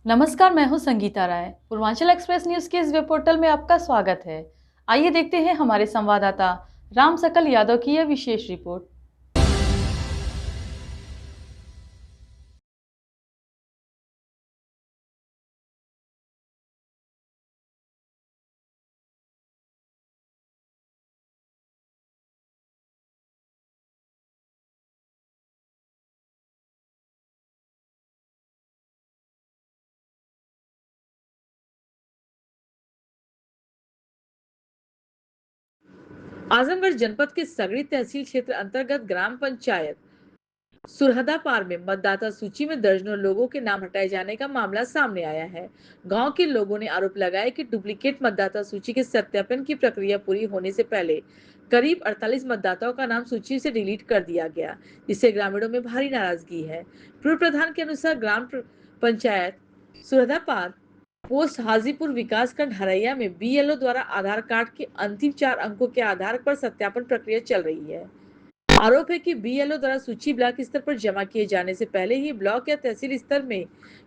नमस्कार, मैं हूं संगीता राय। पूर्वांचल एक्सप्रेस न्यूज के इस वेब पोर्टल में आपका स्वागत है। आइए देखते हैं हमारे संवाददाता राम सकल यादव की यह विशेष रिपोर्ट। आजमगढ़ जनपद के सगड़ी तहसील क्षेत्र अंतर्गत ग्राम पंचायत सुरहदा पार में मतदाता सूची में दर्जनों लोगों के नाम हटाए जाने का मामला सामने आया है। गांव के लोगों ने आरोप लगाया कि डुप्लीकेट मतदाता सूची के सत्यापन की प्रक्रिया पूरी होने से पहले करीब 48 मतदाताओं का नाम सूची से डिलीट कर दिया गया, जिससे ग्रामीणों में भारी नाराजगी है। पूर्व प्रधान के अनुसार ग्राम पंचायत सुरहदा पार पोस्ट हाजीपुर विकासखंड हरैया में बीएलओ द्वारा आधार कार्ड के अंतिम 4 अंकों के आधार पर सत्यापन प्रक्रिया चल रही है। आरोप है कि बीएलओ द्वारा सूची ब्लॉक स्तर पर जमा किए जाने से पहले ही ब्लॉक या तहसील स्तर में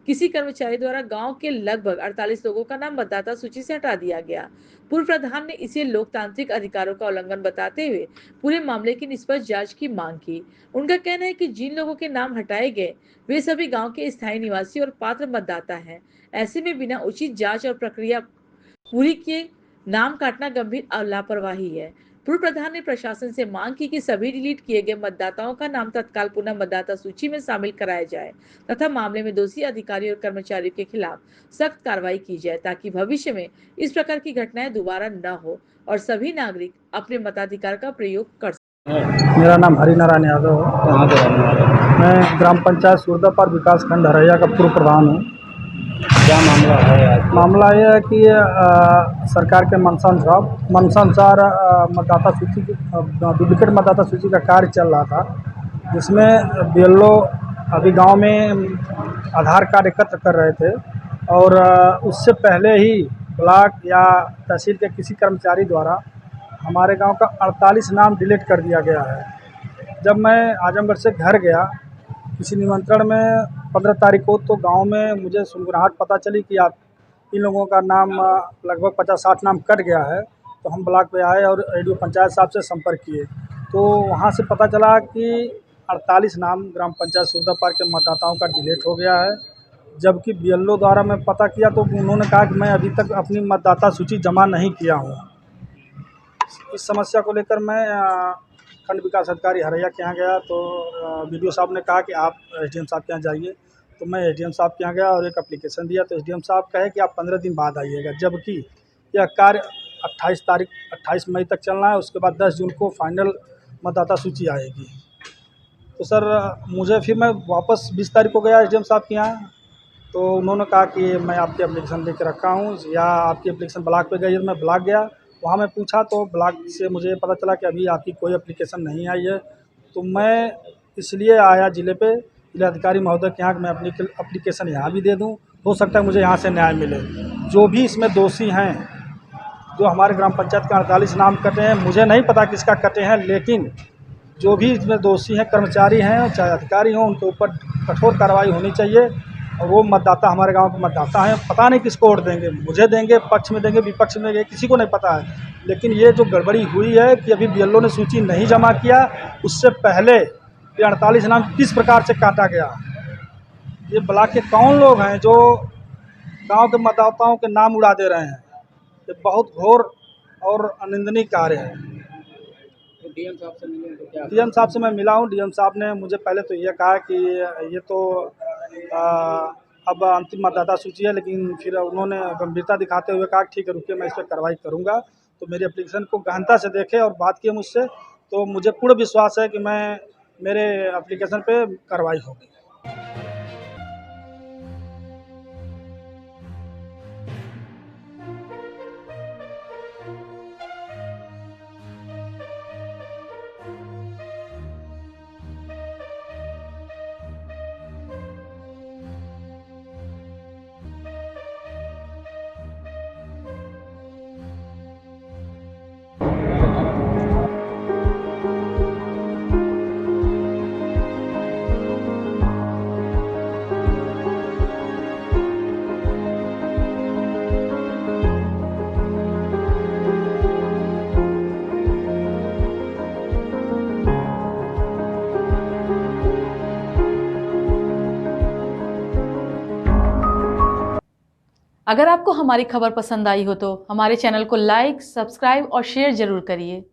किसी कर्मचारी द्वारा गांव के लगभग 48 लोगों का नाम मतदाता सूची से हटा दिया गया। पूर्व प्रधान ने इसे लोकतांत्रिक अधिकारों का उल्लंघन बताते हुए पूरे मामले की निष्पक्ष जांच की मांग की। उनका कहना है कि जिन लोगों के नाम हटाए गए वे सभी गाँव के स्थायी निवासी और पात्र मतदाता है। ऐसे में बिना उचित जाँच और प्रक्रिया पूरी किए नाम काटना गंभीर लापरवाही है। पूर्व प्रधान ने प्रशासन से मांग की कि सभी डिलीट किए गए मतदाताओं का नाम तत्काल पुनः मतदाता सूची में शामिल कराया जाए तथा मामले में दोषी अधिकारी और कर्मचारियों के खिलाफ सख्त कार्रवाई की जाए, ताकि भविष्य में इस प्रकार की घटनाएं दोबारा न हो और सभी नागरिक अपने मताधिकार का प्रयोग कर सकें। मेरा नाम हरिनारायण यादव है। कहाँ के रहने वाले हैं? मैं ग्राम पंचायत सुरदापार विकास खंड हरैया का पूर्व प्रधान हूँ। क्या मामला है आज? मामला यह है कि सरकार के मंशा अनुसार मतदाता सूची की डुप्लीकेट मतदाता सूची का कार्य चल रहा था, जिसमें बीएलओ अभी गांव में आधार कार्ड एकत्र कर रहे थे और उससे पहले ही ब्लॉक या तहसील के किसी कर्मचारी द्वारा हमारे गांव का 48 नाम डिलीट कर दिया गया है। जब मैं आजमगढ़ से घर गया किसी निमंत्रण में 15 तारीख को, तो गांव में मुझे सुनगुनाहट पता चली कि आप इन लोगों का नाम लगभग 50-60 नाम कट गया है। तो हम ब्लॉक पे आए और रेडियो पंचायत साहब से संपर्क किए, तो वहाँ से पता चला कि 48 नाम ग्राम पंचायत सुरदापार के मतदाताओं का डिलीट हो गया है। जबकि बीएलओ द्वारा मैं पता किया तो उन्होंने कहा कि मैं अभी तक अपनी मतदाता सूची जमा नहीं किया हूँ। इस समस्या को लेकर मैं खंड विकास अधिकारी हरैया के यहाँ गया, तो बीडीओ साहब ने कहा कि आप एसडीएम साहब के यहाँ जाइए। तो मैं एसडीएम साहब के यहाँ गया और एक एप्लीकेशन दिया, तो एसडीएम साहब कहे कि आप 15 दिन बाद आइएगा, जबकि यह कार्य 28 मई तक चलना है। उसके बाद 10 जून को फाइनल मतदाता सूची आएगी। तो सर फिर मैं वापस 20 तारीख को गया एसडीएम साहब के यहाँ, तो उन्होंने कहा कि मैं आपकी एप्लीकेशन लेकर रखा हूँ या आपकी एप्लीकेशन ब्लॉक पे गई है। मैं ब्लॉक गया, वहाँ मैं पूछा तो ब्लॉक से मुझे पता चला कि अभी आपकी कोई एप्लीकेशन नहीं आई है। तो मैं इसलिए आया जिलाधिकारी महोदय के यहाँ कि मैं अपनी एप्लीकेशन यहाँ भी दे दूँ, हो सकता है मुझे यहाँ से न्याय मिले। जो भी इसमें दोषी हैं, जो हमारे ग्राम पंचायत के 48 नाम कटे हैं, मुझे नहीं पता किसका कटे हैं, लेकिन जो भी इसमें दोषी हैं, कर्मचारी हैं चाहे अधिकारी हों, उनके ऊपर कठोर कार्रवाई होनी चाहिए। और वो मतदाता हमारे गांव के मतदाता हैं, पता नहीं किसको वोट देंगे, मुझे देंगे, पक्ष में देंगे, विपक्ष में देंगे, किसी को नहीं पता है। लेकिन ये जो गड़बड़ी हुई है कि अभी बीएलओ ने सूची नहीं जमा किया, उससे पहले ये 48 नाम किस प्रकार से काटा गया। ये ब्लॉक के कौन लोग हैं जो गांव के मतदाताओं के नाम उड़ा दे रहे हैं। ये बहुत घोर और अनिंदनीय कार्य है। डीएम साहब से मिले तो क्या? डीएम साहब से मैं मिला हूँ। डीएम साहब ने मुझे पहले तो ये कहा कि ये तो अब अंतिम मतदाता सूची है, लेकिन फिर उन्होंने गंभीरता दिखाते हुए कहा ठीक है रुकिए, मैं इस पर कार्रवाई करूँगा। तो मेरी एप्लीकेशन को गहनता से देखे और बात किए मुझसे, तो मुझे पूर्ण विश्वास है कि मेरे एप्लीकेशन पे कार्रवाई होगी। अगर आपको हमारी खबर पसंद आई हो तो हमारे चैनल को लाइक, सब्सक्राइब और शेयर जरूर करिए।